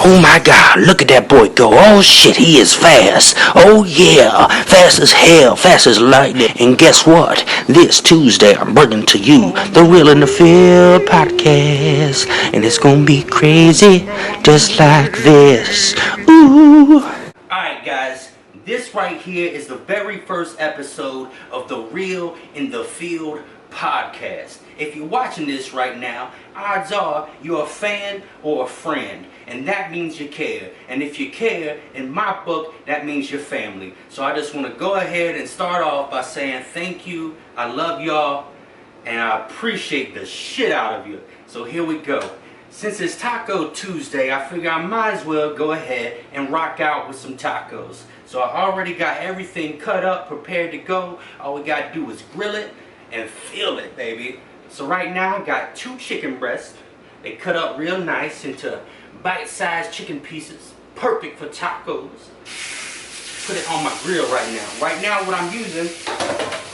Oh my God, look at that boy go. Oh shit, he is fast. Oh yeah, fast as hell, fast as lightning. And guess what? This Tuesday I'm bringing to you the Real in the Field podcast. And it's gonna be crazy, just like this. Ooh. Alright guys, this right here is the very first episode of the Real in the Field podcast. If you're watching this right now, odds are you're a fan or a friend, and that means you care. And if you care, in my book, that means your family. So I just want to go ahead and start off by saying thank you, I love y'all, and I appreciate the shit out of you. So here we go. Since it's Taco Tuesday, I figure I might as well go ahead and rock out with some tacos. So I already got everything cut up, prepared to go. All we gotta do is grill it and feel it, baby. So right now I got 2 chicken breasts. They cut up real nice into bite-sized chicken pieces, perfect for tacos. Put it on my grill right now. Right now what I'm using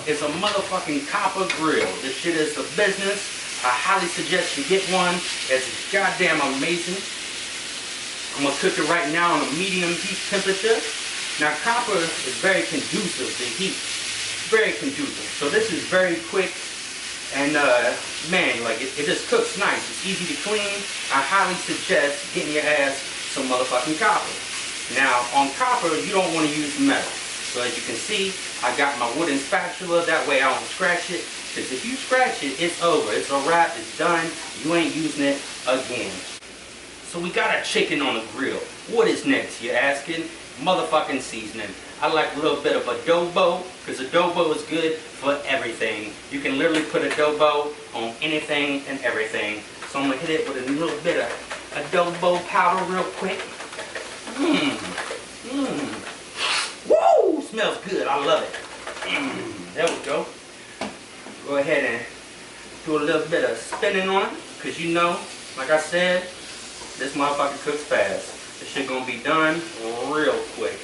is a motherfucking copper grill. This shit is the business. I highly suggest you get one. It's goddamn amazing. I'm gonna cook it right now on a medium heat temperature. Now copper is very conducive to heat. Very conducive. So this is very quick. And man, like it just cooks nice. It's easy to clean. I highly suggest getting your ass some motherfucking copper. Now on copper, you don't want to use metal. So as you can see, I got my wooden spatula. That way I don't scratch it. Because if you scratch it, it's over. It's a wrap. It's done. You ain't using it again. So we got a chicken on the grill. What is next, you're asking? Motherfucking seasoning. I like a little bit of adobo, because adobo is good for everything. You can literally put adobo on anything and everything. So I'm going to hit it with a little bit of adobo powder real quick. Woo! Smells good. I love it. There we go. Go ahead and do a little bit of spinning on it, because you know, like I said, this motherfucker cooks fast. This shit gonna be done real quick.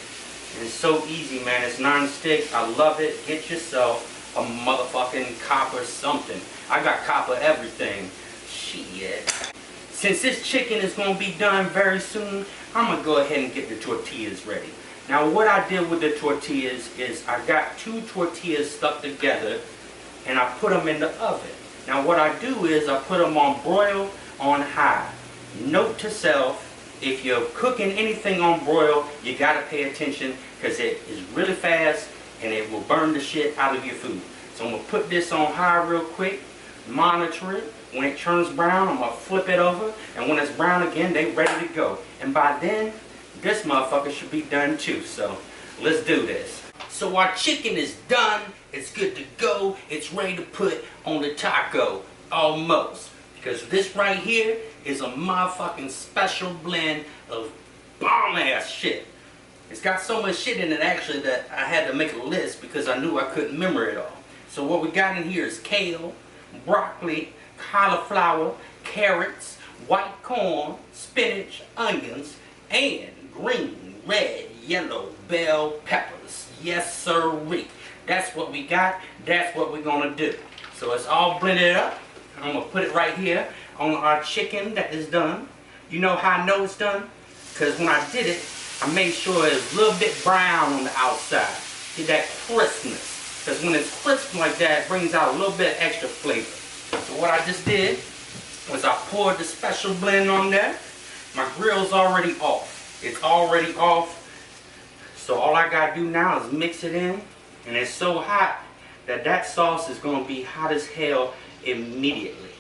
And it's so easy, man. It's non-stick. I love it. Get yourself a motherfucking copper something. I got copper everything. Shit. Since this chicken is gonna be done very soon, I'm gonna go ahead and get the tortillas ready. Now what I did with the tortillas is I got 2 tortillas stuck together and I put them in the oven. Now what I do is I put them on broil on high. Note to self, if you're cooking anything on broil, you gotta pay attention, because it is really fast and it will burn the shit out of your food. So I'm gonna put this on high real quick, monitor it. When it turns brown, I'm gonna flip it over, and when it's brown again, they ready to go. And by then, this motherfucker should be done too. So let's do this. So our chicken is done, it's good to go, it's ready to put on the taco, almost. Because this right here is a motherfucking special blend of bomb ass shit. It's got so much shit in it actually that I had to make a list because I knew I couldn't remember it all. So what we got in here is kale, broccoli, cauliflower, carrots, white corn, spinach, onions, and green, red, yellow bell peppers. Yes sirree. That's what we got. That's what we're gonna do. So it's all blended up. I'm gonna put it right here on our chicken that is done. You know how I know it's done? Because when I did it, I made sure it was a little bit brown on the outside. Get that crispness. Because when it's crisp like that, it brings out a little bit extra flavor. So what I just did was I poured the special blend on there. My grill's already off. It's already off. So all I gotta do now is mix it in. And it's so hot that that sauce is gonna be hot as hell immediately.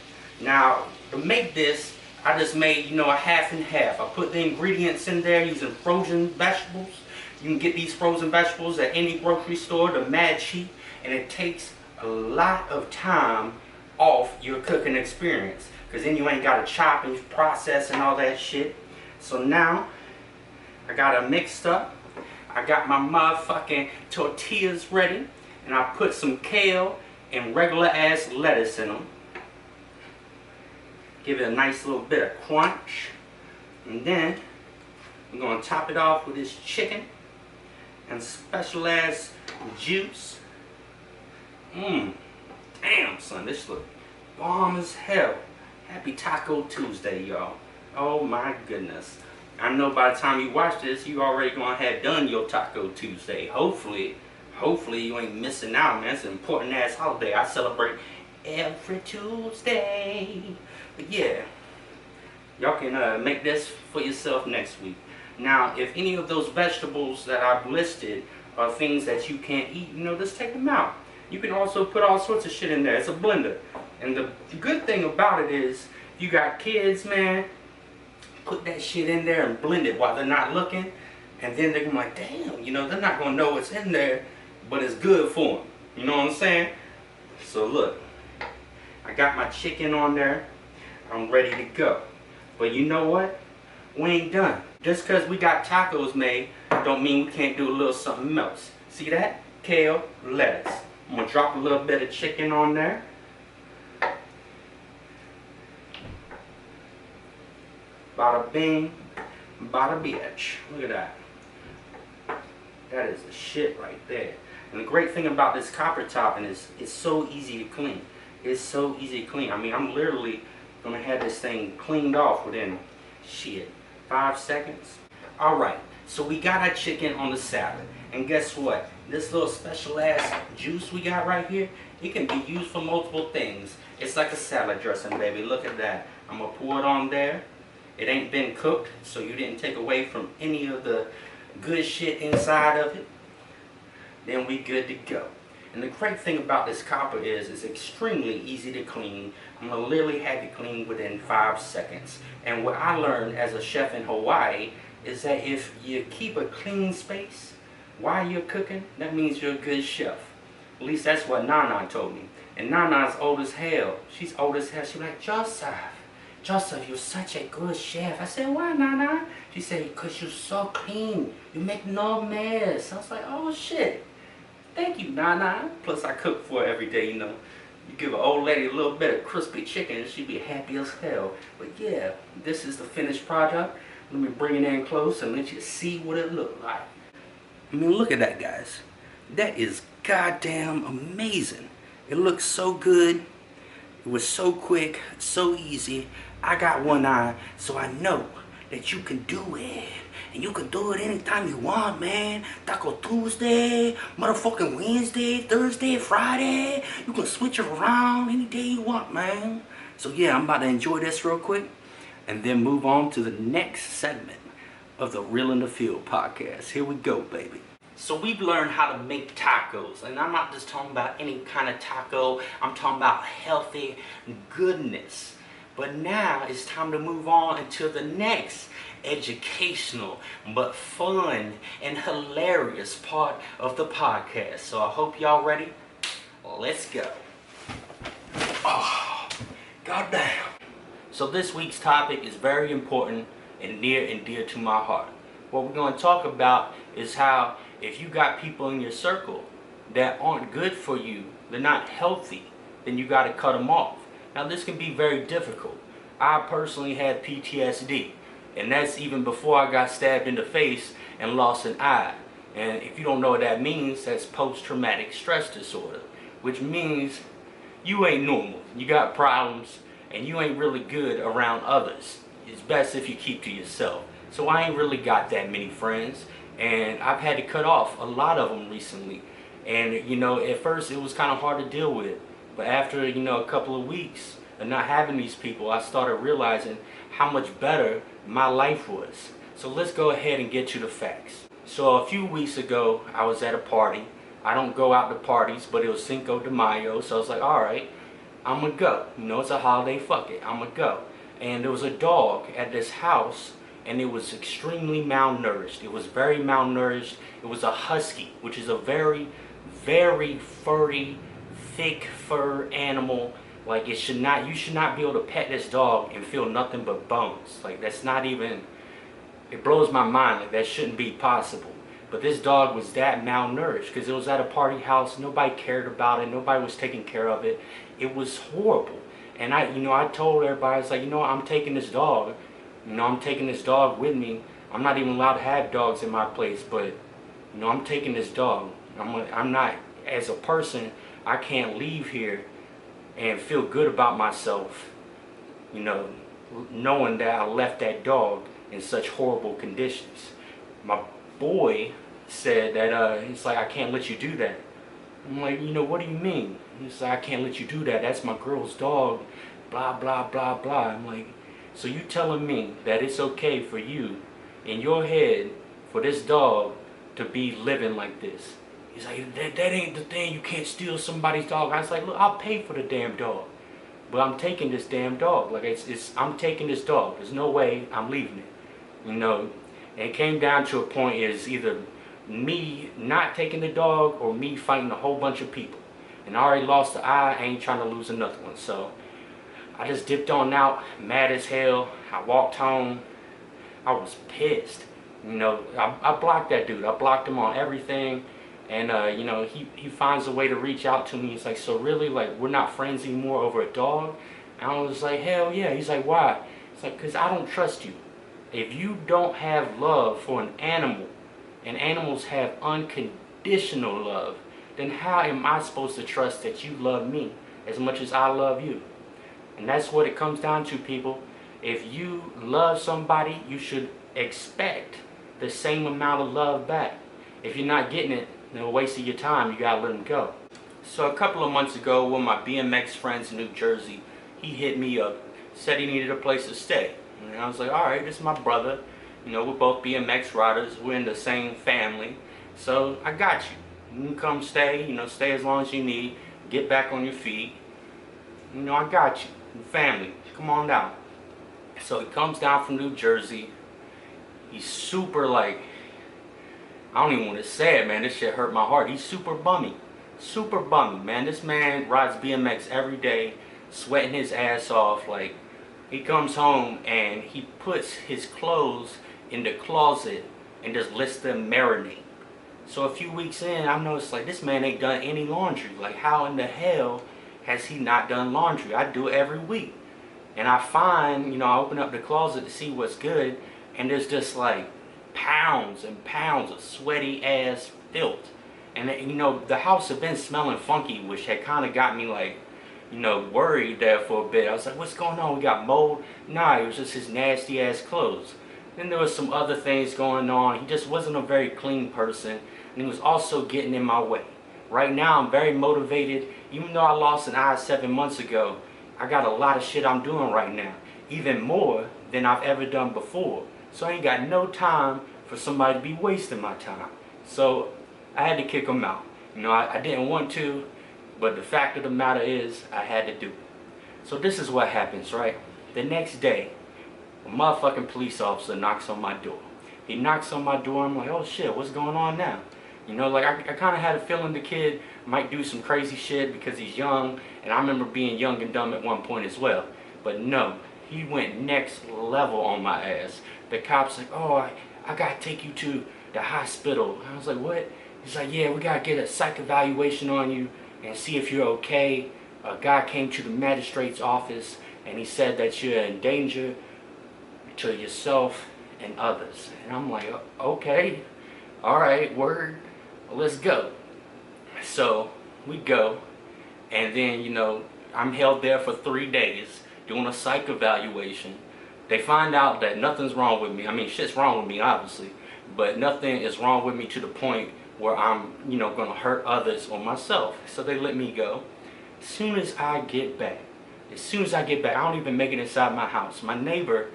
Now, to make this, I just made, you know, a half and half. I put the ingredients in there using frozen vegetables. You can get these frozen vegetables at any grocery store. They're mad cheap, and it takes a lot of time off your cooking experience, because then you ain't got to chop and process and all that shit. So now, I got it mixed up. I got my motherfucking tortillas ready, and I put some kale and regular ass lettuce in them. Give it a nice little bit of crunch. And then we're going to top it off with this chicken and special ass juice. Damn son, this look bomb as hell. Happy Taco Tuesday, y'all. Oh my goodness. I know by the time you watch this, you already gonna have done your Taco Tuesday. Hopefully you ain't missing out, man. It's an important ass holiday. I celebrate every Tuesday. But yeah, y'all can make this for yourself next week. Now, if any of those vegetables that I've listed are things that you can't eat, you know, just take them out. You can also put all sorts of shit in there. It's a blender. And the good thing about it is, if you got kids, man, put that shit in there and blend it while they're not looking. And then they're gonna be like, damn, you know, they're not gonna know what's in there, but it's good for them. You know what I'm saying? So look, I got my chicken on there. I'm ready to go. But you know what? We ain't done. Just because we got tacos made, don't mean we can't do a little something else. See that? Kale, lettuce. I'm gonna drop a little bit of chicken on there. Bada bing, bada bitch. Look at that. That is the shit right there. And the great thing about this copper topping is it's so easy to clean. It's so easy to clean. I mean, I'm literally gonna have this thing cleaned off within, shit, 5 seconds. Alright, so we got our chicken on the salad. And guess what? This little special ass juice we got right here, it can be used for multiple things. It's like a salad dressing, baby. Look at that. I'm gonna pour it on there. It ain't been cooked, so you didn't take away from any of the good shit inside of it. Then we good to go. And the great thing about this copper is it's extremely easy to clean. I'm gonna literally have it clean within 5 seconds. And what I learned as a chef in Hawaii is that if you keep a clean space while you're cooking, that means you're a good chef. At least that's what Nana told me. And Nana's old as hell. She's old as hell. She's like, Joseph, you're such a good chef. I said, why, Nana? She said, because you're so clean. You make no mess. I was like, oh, shit. Thank you, Nana. Plus, I cook for her every day, you know. You give an old lady a little bit of crispy chicken and she'd be happy as hell. But yeah, this is the finished product. Let me bring it in close and let you see what it looked like. I mean, look at that, guys. That is goddamn amazing. It looks so good. It was so quick, so easy. I got one eye, so I know that you can do it. And you can do it anytime you want, man. Taco Tuesday, motherfucking Wednesday, Thursday, Friday. You can switch it around any day you want, man. So yeah, I'm about to enjoy this real quick and then move on to the next segment of the Real in the Field podcast. Here we go, baby. So we've learned how to make tacos, and I'm not just talking about any kind of taco. I'm talking about healthy goodness. But now it's time to move on into the next educational but fun and hilarious part of the podcast. So I hope y'all ready. Let's go. Oh, goddamn. So this week's topic is very important and near and dear to my heart. What we're going to talk about is how if you got people in your circle that aren't good for you, they're not healthy, then you got to cut them off. Now this can be very difficult. I personally had PTSD, and that's even before I got stabbed in the face and lost an eye. And if you don't know what that means, that's post-traumatic stress disorder, which means you ain't normal. You got problems and you ain't really good around others. It's best if you keep to yourself. So I ain't really got that many friends, and I've had to cut off a lot of them recently. And you know, at first it was kind of hard to deal with, but after, you know, a couple of weeks of not having these people, I started realizing how much better my life was. So let's go ahead and get to the facts. So a few weeks ago, I was at a party. I don't go out to parties, but it was Cinco de Mayo, so I was like, alright, I'm gonna go. You know, it's a holiday, fuck it, I'm gonna go. And there was a dog at this house, and it was extremely malnourished. It was very malnourished. It was a husky, which is a very, very furry, thick fur animal. Like, you should not be able to pet this dog and feel nothing but bones. Like, that's not even, it blows my mind. Like, that shouldn't be possible. But this dog was that malnourished because it was at a party house. Nobody cared about it. Nobody was taking care of it. It was horrible. And I told everybody, I was like, you know, I'm taking this dog. You know, I'm taking this dog with me. I'm not even allowed to have dogs in my place, but, you know, I'm taking this dog. I'm not, as a person, I can't leave here and feel good about myself, you know, knowing that I left that dog in such horrible conditions. My boy said that he's like, I can't let you do that. I'm like, you know, what do you mean? He's like, I can't let you do that. That's my girl's dog. Blah, blah, blah, blah. I'm like, so you telling me that it's okay for you, in your head, for this dog to be living like this? He's like, that ain't the thing. You can't steal somebody's dog. I was like, look, I'll pay for the damn dog, but I'm taking this damn dog. Like, I'm taking this dog. There's no way I'm leaving it. You know, and it came down to a point is either me not taking the dog or me fighting a whole bunch of people. And I already lost the eye. I ain't trying to lose another one. So I just dipped on out, mad as hell. I walked home. I was pissed. You know, I blocked that dude. I blocked him on everything. And, you know, he finds a way to reach out to me. He's like, so really, like, we're not friends anymore over a dog? And I was like, hell yeah. He's like, why? It's like, because I don't trust you. If you don't have love for an animal, and animals have unconditional love, then how am I supposed to trust that you love me as much as I love you? And that's what it comes down to, people. If you love somebody, you should expect the same amount of love back. If you're not getting it, then a waste of your time, you gotta let them go. So a couple of months ago, one of my BMX friends in New Jersey, he hit me up, said he needed a place to stay. And I was like, alright, this is my brother. You know, we're both BMX riders. We're in the same family. So I got you. You can come stay, you know, stay as long as you need. Get back on your feet. You know, I got you. Family, come on down. So he comes down from New Jersey. He's super, like, I don't even want to say it, man. This shit hurt my heart. He's super bummy. Super bummy, man. This man rides BMX every day, sweating his ass off. Like, he comes home and he puts his clothes in the closet and just lets them marinate. So a few weeks in, I noticed, like, this man ain't done any laundry. Like, how in the hell has he not done laundry? I do it every week. And I find, you know, I open up the closet to see what's good, and there's just like pounds and pounds of sweaty ass filth. And you know, the house had been smelling funky, which had kind of got me, like, you know, worried there for a bit. I was like, what's going on? We got mold? Nah, it was just his nasty ass clothes. Then there was some other things going on. He just wasn't a very clean person, and he was also getting in my way. Right now, I'm very motivated. Even though I lost an eye 7 months ago, I got a lot of shit I'm doing right now. Even more than I've ever done before. So I ain't got no time for somebody to be wasting my time. So I had to kick him out. You know, I didn't want to, but the fact of the matter is, I had to do it. So this is what happens, right? The next day, a motherfucking police officer knocks on my door. He knocks on my door. I'm like, oh shit, what's going on now? You know, like, I kind of had a feeling the kid might do some crazy shit because he's young, and I remember being young and dumb at one point as well. But no, he went next level on my ass. The cop's like, oh, I gotta take you to the hospital. I was like, what? He's like, yeah, we gotta get a psych evaluation on you and see if you're okay. A guy came to the magistrate's office, and he said that you're in danger to yourself and others. And I'm like, okay, all right, word, let's go. So we go, and then, you know, I'm held there for 3 days doing a psych evaluation. They find out that nothing's wrong with me. I mean, shit's wrong with me, obviously, but nothing is wrong with me to the point where I'm, you know, gonna hurt others or myself. So they let me go. As soon as I get back, I don't even make it inside my house. My neighbor,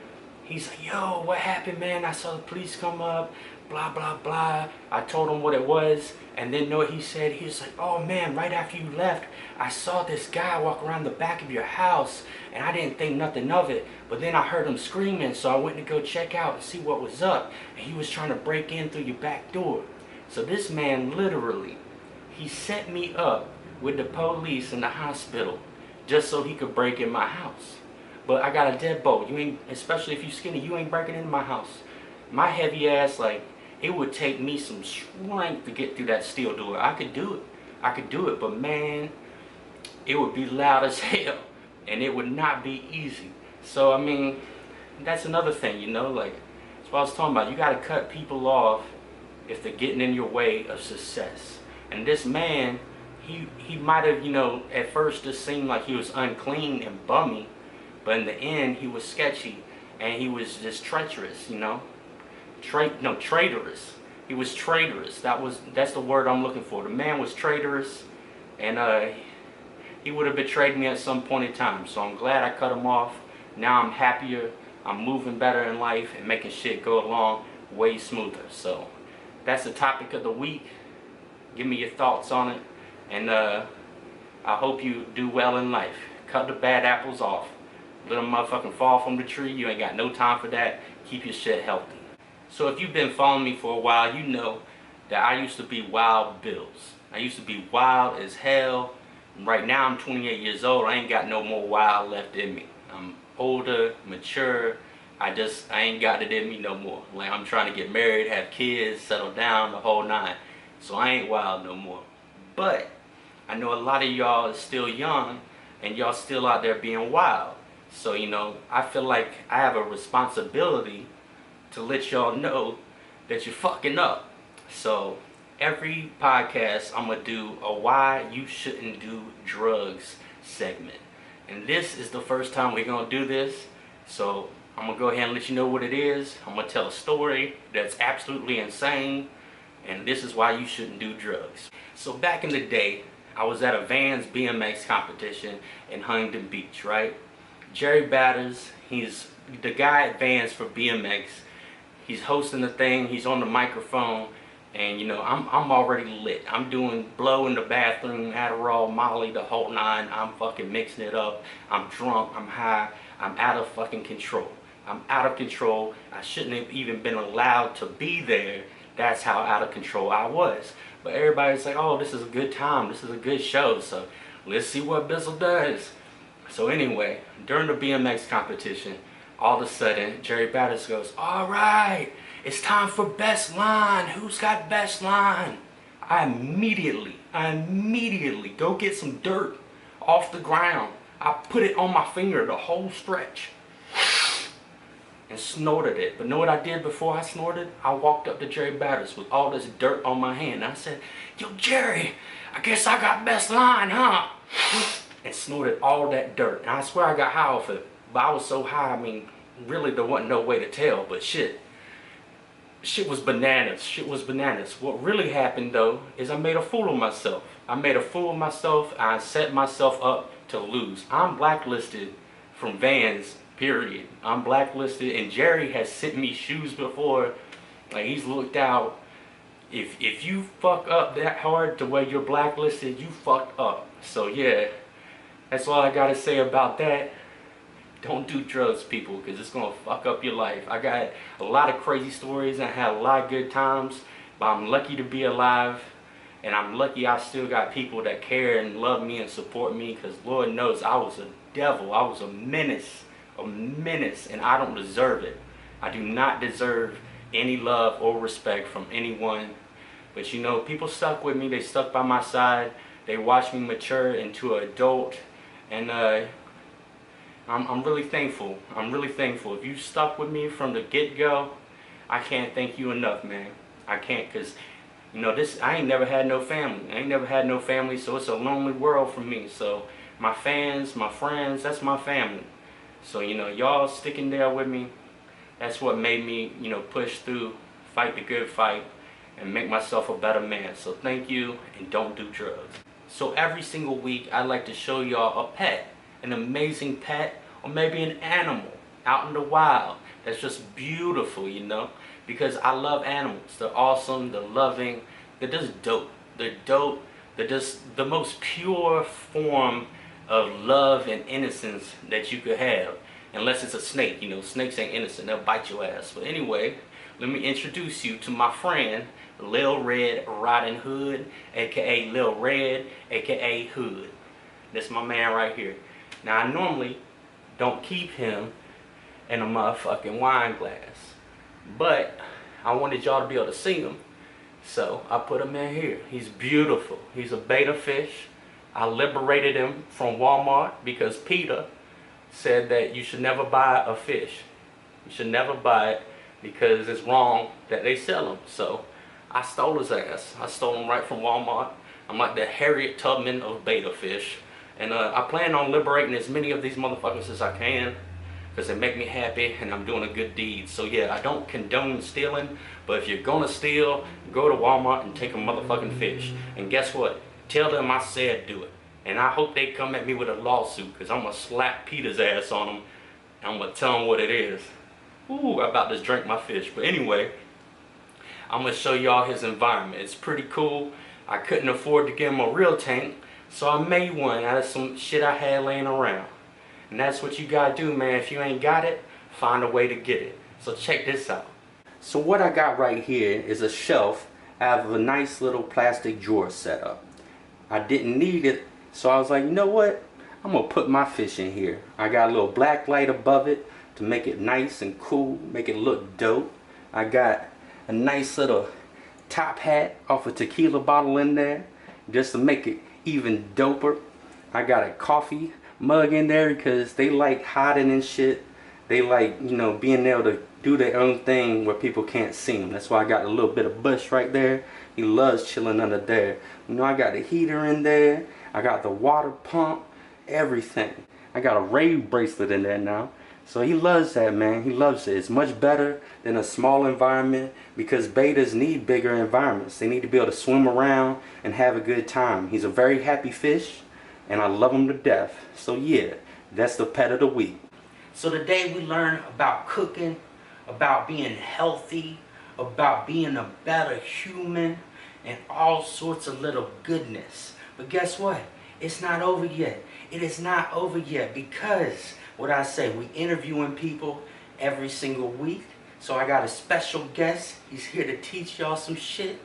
he's like, yo, what happened, man? I saw the police come up, blah, blah, blah. I told him what it was, and then know what he said? He was like, oh man, right after you left, I saw this guy walk around the back of your house, and I didn't think nothing of it, but then I heard him screaming, so I went to go check out and see what was up, and he was trying to break in through your back door. So this man literally, he set me up with the police in the hospital just so he could break in my house. But I got a deadbolt. You ain't, especially if you skinny, you ain't breaking into my house. My heavy ass, like, it would take me some strength to get through that steel door. I could do it, but man, it would be loud as hell, and it would not be easy. So I mean, that's another thing, you know, like, that's what I was talking about. You gotta cut people off if they're getting in your way of success. And this man, he might have, you know, at first just seemed like he was unclean and bummy, but in the end, he was sketchy. and he was just treacherous, you know. Traitorous. He was traitorous. That's the word I'm looking for. The man was traitorous, and he would have betrayed me at some point in time. So I'm glad I cut him off. Now I'm happier. I'm moving better in life and making shit go along way smoother. So that's the topic of the week. Give me your thoughts on it, and I hope you do well in life. Cut the bad apples off. Let them motherfucking fall from the tree. You ain't got no time for that. Keep your shit healthy. So if you've been following me for a while, you know that I used to be wild Bilz. I used to be wild as hell. Right now I'm 28 years old. I ain't got no more wild left in me. I'm older, mature. I ain't got it in me no more. Like, I'm trying to get married, have kids, settle down, the whole nine. So I ain't wild no more. But I know a lot of y'all is still young and y'all still out there being wild. So, you know, I feel like I have a responsibility to let y'all know that you're fucking up. So every podcast I'm gonna do a why you shouldn't do drugs segment, and this is the first time we're gonna do this. So I'm gonna go ahead and let you know what it is. I'm gonna tell a story that's absolutely insane, and this is why you shouldn't do drugs. So back in the day, I was at a Vans BMX competition in Huntington Beach, right? Jerry Batters, he's the guy at Vans for BMX. He's hosting the thing, he's on the microphone, and you know, I'm already lit. I'm doing blow in the bathroom, Adderall, Molly, the whole nine. I'm fucking mixing it up. I'm drunk, I'm high, I'm out of fucking control. I'm out of control. I shouldn't have even been allowed to be there. That's how out of control I was. But everybody's like, oh, this is a good time, this is a good show, so let's see what Bizzle does. So anyway, during the BMX competition, all of a sudden, Jerry Batters goes, all right, it's time for best line. Who's got best line? I immediately go get some dirt off the ground. I put it on my finger the whole stretch and snorted it. But know what I did before I snorted? I walked up to Jerry Batters with all this dirt on my hand. I said, yo, Jerry, I guess I got best line, huh? And snorted all that dirt. And I swear I got high off it. But I was so high, I mean, really there wasn't no way to tell, but shit was bananas. Shit was bananas. What really happened though is I made a fool of myself. I set myself up to lose. I'm blacklisted from Vans, period. I'm blacklisted, and Jerry has sent me shoes before. Like, he's looked out. If you fuck up that hard to where you're blacklisted, you fucked up. So yeah, that's all I gotta say about that. Don't do drugs, people, because it's gonna fuck up your life. I got a lot of crazy stories and I had a lot of good times, but I'm lucky to be alive, and I'm lucky I still got people that care and love me and support me, because Lord knows I was a devil. I was a menace, and I don't deserve it. I do not deserve any love or respect from anyone. But you know, people stuck with me. They stuck by my side. They watched me mature into an adult, and I'm really thankful. I'm really thankful. If you stuck with me from the get-go, I can't thank you enough, man. I can't, because, you know, I ain't never had no family. So it's a lonely world for me. So my fans, my friends, that's my family. So, you know, y'all sticking there with me, that's what made me, you know, push through, fight the good fight, and make myself a better man. So thank you, and don't do drugs. So every single week, I like to show y'all a pet. An amazing pet, or maybe an animal out in the wild that's just beautiful, you know, because I love animals. They're awesome, they're loving, they're just dope. They're just the most pure form of love and innocence that you could have, unless it's a snake. You know, snakes ain't innocent, they'll bite your ass. But anyway, let me introduce you to my friend Lil Red Riding Hood, aka Lil Red, aka Hood. That's my man right here. Now, I normally don't keep him in a motherfucking wine glass, but I wanted y'all to be able to see him, so I put him in here. He's beautiful. He's a betta fish. I liberated him from Walmart because Peter said that you should never buy a fish. You should never buy it because it's wrong that they sell them. So I stole his ass. I stole him right from Walmart. I'm like the Harriet Tubman of betta fish. And I plan on liberating as many of these motherfuckers as I can, because they make me happy and I'm doing a good deed. So yeah, I don't condone stealing, but if you're gonna steal, go to Walmart and take a motherfucking fish. And guess what? Tell them I said do it. And I hope they come at me with a lawsuit, because I'm gonna slap Peter's ass on them. And I'm gonna tell him what it is. Ooh, I'm about to drink my fish. But anyway, I'm gonna show y'all his environment. It's pretty cool. I couldn't afford to get him a real tank, so I made one out of some shit I had laying around. And that's what you gotta do, man. If you ain't got it, find a way to get it. So check this out. So what I got right here is a shelf out of a nice little plastic drawer setup. I didn't need it, so I was like, you know what? I'm gonna put my fish in here. I got a little black light above it to make it nice and cool, make it look dope. I got a nice little top hat off a tequila bottle in there just to make it even doper. I got a coffee mug in there because they like hiding and shit. They like, you know, being able to do their own thing where people can't see them. That's why I got a little bit of bush right there. He loves chilling under there. You know, I got the heater in there. I got the water pump, everything. I got a rave bracelet in there now. So he loves that, man. He loves it. It's much better than a small environment, because betas need bigger environments. They need to be able to swim around and have a good time. He's a very happy fish, and I love him to death. So yeah, that's the pet of the week. So today we learn about cooking, about being healthy, about being a better human, and all sorts of little goodness. But guess what? It's not over yet. It is not over yet, because what I say, we interviewing people every single week. So I got a special guest. He's here to teach y'all some shit.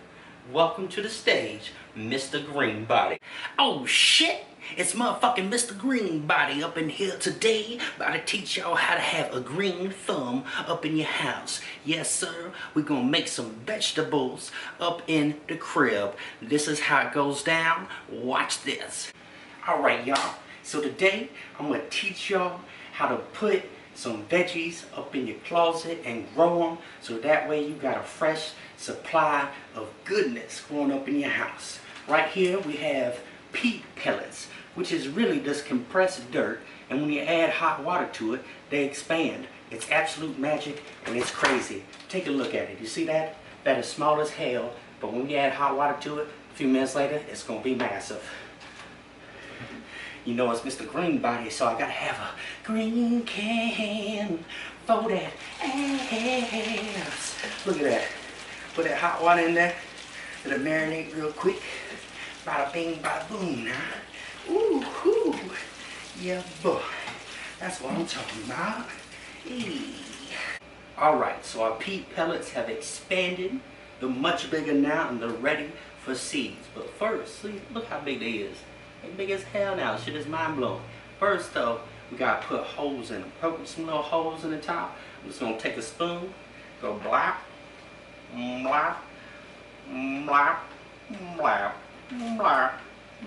Welcome to the stage, Mr. Greenbody. Oh shit! It's motherfucking Mr. Greenbody up in here today, about to teach y'all how to have a green thumb up in your house. Yes sir, we're gonna make some vegetables up in the crib. This is how it goes down. Watch this. Alright y'all, so today I'm gonna teach y'all how to put some veggies up in your closet and grow them, so that way you got a fresh supply of goodness growing up in your house. Right here we have peat pellets, which is really just compressed dirt, and when you add hot water to it, they expand. It's absolute magic, and it's crazy. Take a look at it. You see that? That is small as hell, but when you add hot water to it, a few minutes later, it's gonna be massive. You know it's Mr. Greenbody, so I gotta have a green can for that ass. Look at that. Put that hot water in there. Let it marinate real quick. Bada bing, bada boom now. Ooh, ooh. Yeah, boy. That's what I'm talking about. Hey. Alright, so our peat pellets have expanded. They're much bigger now, and they're ready for seeds. But first, see, look how big they is. They big as hell now. Shit is mind blowing. First though, we gotta put holes in them. Poke some little holes in the top. I'm just gonna take a spoon, go blap, blap, blap, blap, blap,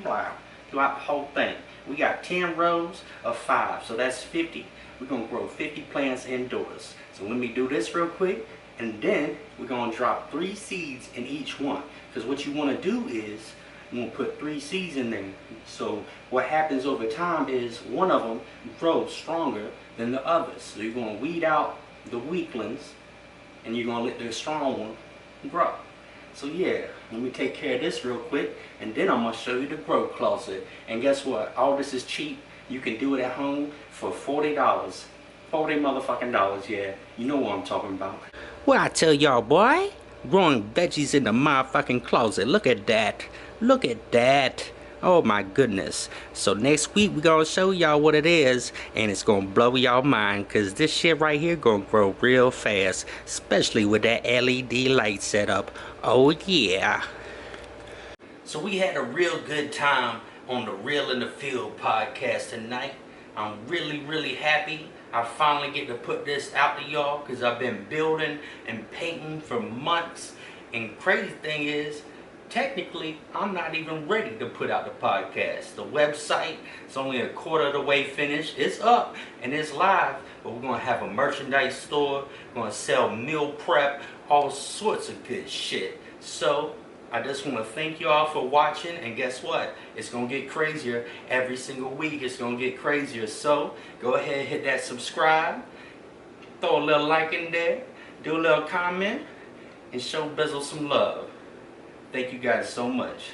blap, throughout the whole thing. We got 10 rows of 5, so that's 50. We're gonna grow 50 plants indoors. So let me do this real quick, and then we're gonna drop 3 seeds in each one. Because what you wanna do is, I'm going to put 3 seeds in there. So what happens over time is one of them grows stronger than the others. So you're going to weed out the weaklings, and you're going to let the strong one grow. So yeah, let me take care of this real quick, and then I'm going to show you the grow closet. And guess what? All this is cheap. You can do it at home for $40. $40 motherfucking dollars, yeah. You know what I'm talking about. What I tell y'all, boy? Growing veggies in the motherfucking closet. Look at that. Look at that. Oh my goodness. So next week we're gonna show y'all what it is, and it's gonna blow y'all mind, because this shit right here gonna grow real fast, especially with that LED light setup. Oh yeah. So we had a real good time on the Real in the Field podcast tonight. I'm really happy I finally get to put this out to y'all, because I've been building and painting for months. And crazy thing is, technically, I'm not even ready to put out the podcast. The website is only a quarter of the way finished. It's up and it's live, but we're going to have a merchandise store. We're going to sell meal prep, all sorts of good shit. So I just want to thank y'all for watching, and guess what? It's going to get crazier every single week. It's going to get crazier. So go ahead and hit that subscribe. throw a little like in there, do a little comment, and show Bizzle some love. Thank you guys so much.